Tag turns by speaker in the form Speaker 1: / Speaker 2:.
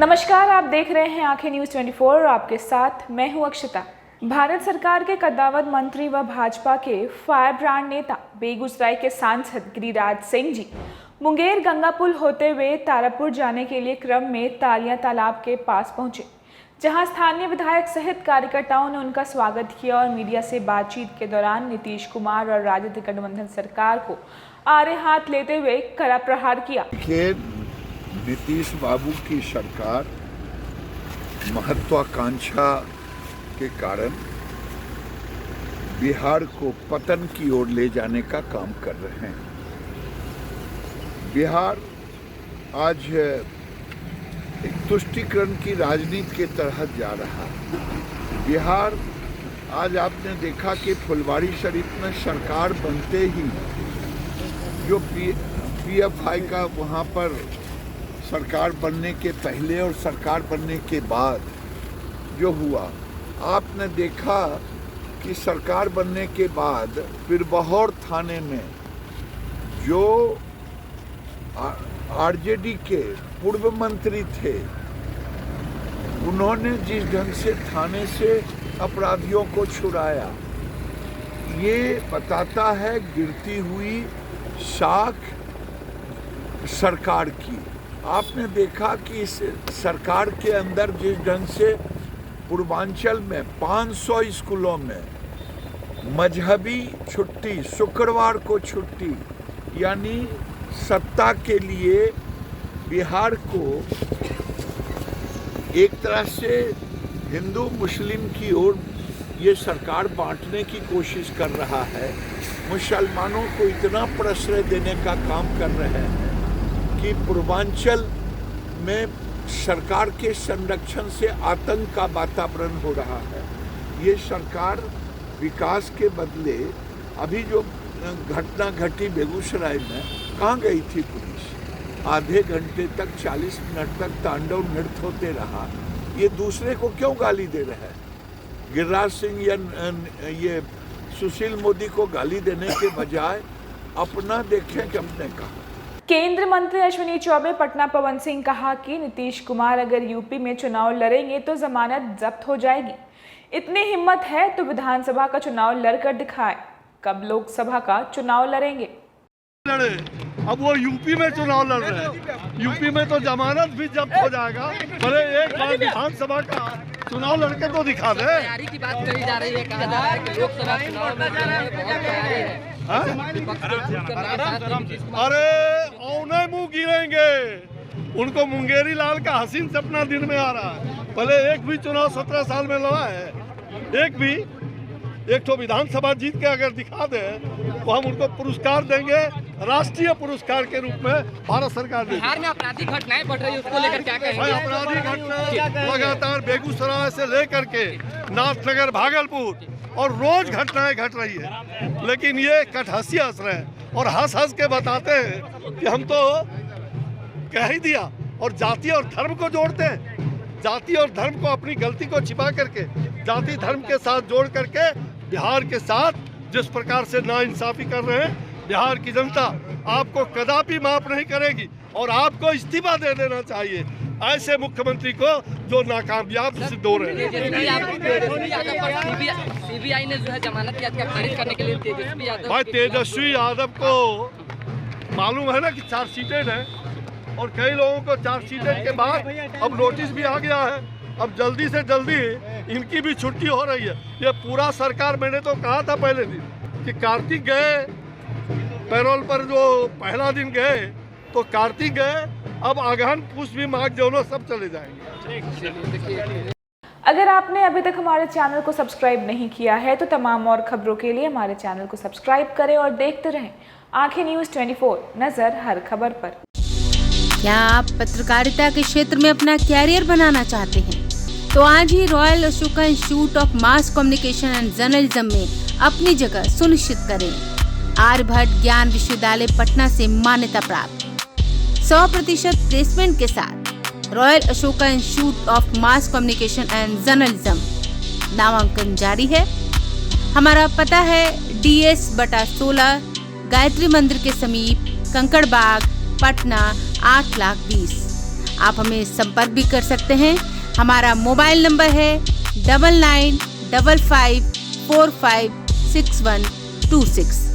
Speaker 1: नमस्कार, आप देख रहे हैं आंखें न्यूज़ 24 और आपके साथ मैं हूं अक्षता। भारत सरकार के कद्दावर मंत्री व भाजपा के फायर ब्रांड नेता बेगूसराय के सांसद गिरिराज सिंह जी मुंगेर गंगा पुल होते हुए तारापुर जाने के लिए क्रम में तालियां तालाब के पास पहुंचे, जहां स्थानीय विधायक सहित कार्यकर्ताओं ने उनका स्वागत किया और मीडिया से बातचीत के दौरान नीतीश कुमार और राजद गठबंधन सरकार को आड़े हाथ लेते हुए कड़ा प्रहार किया।
Speaker 2: नीतीश बाबू की सरकार महत्वाकांक्षा के कारण बिहार को पतन की ओर ले जाने का काम कर रहे हैं। बिहार आज एक तुष्टीकरण की राजनीति के तहत जा रहा है। बिहार आज आपने देखा कि फुलवारी शरीफ में सरकार बनते ही जो पीएफआई का वहाँ पर सरकार बनने के पहले और सरकार बनने के बाद जो हुआ, आपने देखा कि सरकार बनने के बाद पीरबहोर थाने में जो आरजेडी के पूर्व मंत्री थे, उन्होंने जिस ढंग से थाने से अपराधियों को छुड़ाया, ये बताता है गिरती हुई साख सरकार की। आपने देखा कि इस सरकार के अंदर जिस ढंग से पूर्वांचल में 500 स्कूलों में मजहबी छुट्टी, शुक्रवार को छुट्टी, यानी सत्ता के लिए बिहार को एक तरह से हिंदू मुस्लिम की ओर ये सरकार बांटने की कोशिश कर रहा है। मुसलमानों को इतना प्रश्रय देने का काम कर रहे हैं कि पूर्वांचल में सरकार के संरक्षण से आतंक का वातावरण हो रहा है। ये सरकार विकास के बदले अभी जो घटना घटी बेगूसराय में, कहाँ गई थी पुलिस? आधे घंटे तक 40 मिनट तक तांडव नृत्य होते रहा। ये दूसरे को क्यों गाली दे रहे हैं? गिरिराज सिंह या ये सुशील मोदी को गाली देने के बजाय अपना देखें कि हमने कहा।
Speaker 1: केंद्र मंत्री अश्विनी चौबे पटना पवन सिंह कहा कि नीतीश कुमार अगर यूपी में चुनाव लड़ेंगे तो जमानत जब्त हो जाएगी। इतनी हिम्मत है तो विधानसभा का चुनाव लड़कर दिखाए। कब लोकसभा का चुनाव लड़ेंगे?
Speaker 3: लड़े, अब वो यूपी में चुनाव लड़ रहे हैं। यूपी में तो जमानत भी जब्त हो जाएगा। भले एक बार विधानसभा का चुनाव लड़के तो दिखा दे।
Speaker 4: तैयारी की बात कही जा रही है, कहा जा रहा है कि लोकसभा चुनाव में बहुत तैयारी है।
Speaker 3: अरे औने मुंह गिरेंगे, उनको मुंगेरी लाल का हसीन सपना दिन में आ रहा है। भले एक भी चुनाव 17 साल में लड़ा है, एक तो विधानसभा जीत के अगर दिखा दे तो हम उनको पुरस्कार देंगे, राष्ट्रीय पुरस्कार के रूप में भारत सरकार देगी।
Speaker 4: बिहार में आपराधिक घटनाएं बढ़ रही है, उसको लेकर क्या कहेंगे?
Speaker 3: आपराधिक घटना लगातार बेगूसराय से लेकर के नाथनगर, भागलपुर और रोज घटनाएं घट रही है, लेकिन ये कटहसी हंस रहे हैं और हंस हंस के बताते हैं कि हम तो कह ही दिया। और जाति और धर्म को जोड़ते हैं, जाति और धर्म को, अपनी गलती को छिपा करके जाति धर्म के साथ जोड़ करके बिहार के साथ जिस प्रकार से नाइंसाफी कर रहे हैं, बिहार की जनता आपको कदापि माफ नहीं करेगी और आपको इस्तीफा दे देना चाहिए ऐसे मुख्यमंत्री को जो नाकामयाब सिद्ध हो रहे हैं।
Speaker 4: सीबीआई ने जो है जमानत याचिका खारिज करने के लिए तेजस्वी यादव,
Speaker 3: भाई तेजस्वी यादव को मालूम है ना कि चार्जशीटेड है और कई लोगों को चार्जशीटेड के बाद अब नोटिस भी आ गया है। अब जल्दी से जल्दी इनकी भी छुट्टी हो रही है। ये पूरा सरकार, मैंने तो कहा था पहले दिन कि कार्तिक गए पैरोल पर, जो पहला दिन गए तो कार्तिक गए, अब अगहन पूस भी माघ दोनों सब चले जाएंगे।
Speaker 1: अगर आपने अभी तक हमारे चैनल को सब्सक्राइब नहीं किया है तो तमाम और खबरों के लिए हमारे चैनल को सब्सक्राइब करें और देखते रहें आंखें न्यूज़ 24, नजर हर खबर पर।
Speaker 5: क्या आप पत्रकारिता के क्षेत्र में अपना कैरियर बनाना चाहते हैं? तो आज ही royal Ashoka institute of mass communication and journalism में अपनी जगह सुनिश्चित करें। आर्यभट्ट ज्ञान विश्वविद्यालय पटना से मान्यता प्राप्त 100% प्लेसमेंट के साथ royal Ashoka institute of mass communication and journalism नामांकन जारी है। हमारा पता है DS/16 गायत्री मंदिर के समीप, कंकड़बाग, पटना 8,20,000। आप हमें संपर्क भी कर सकते हैं। हमारा मोबाइल नंबर है 9955456126।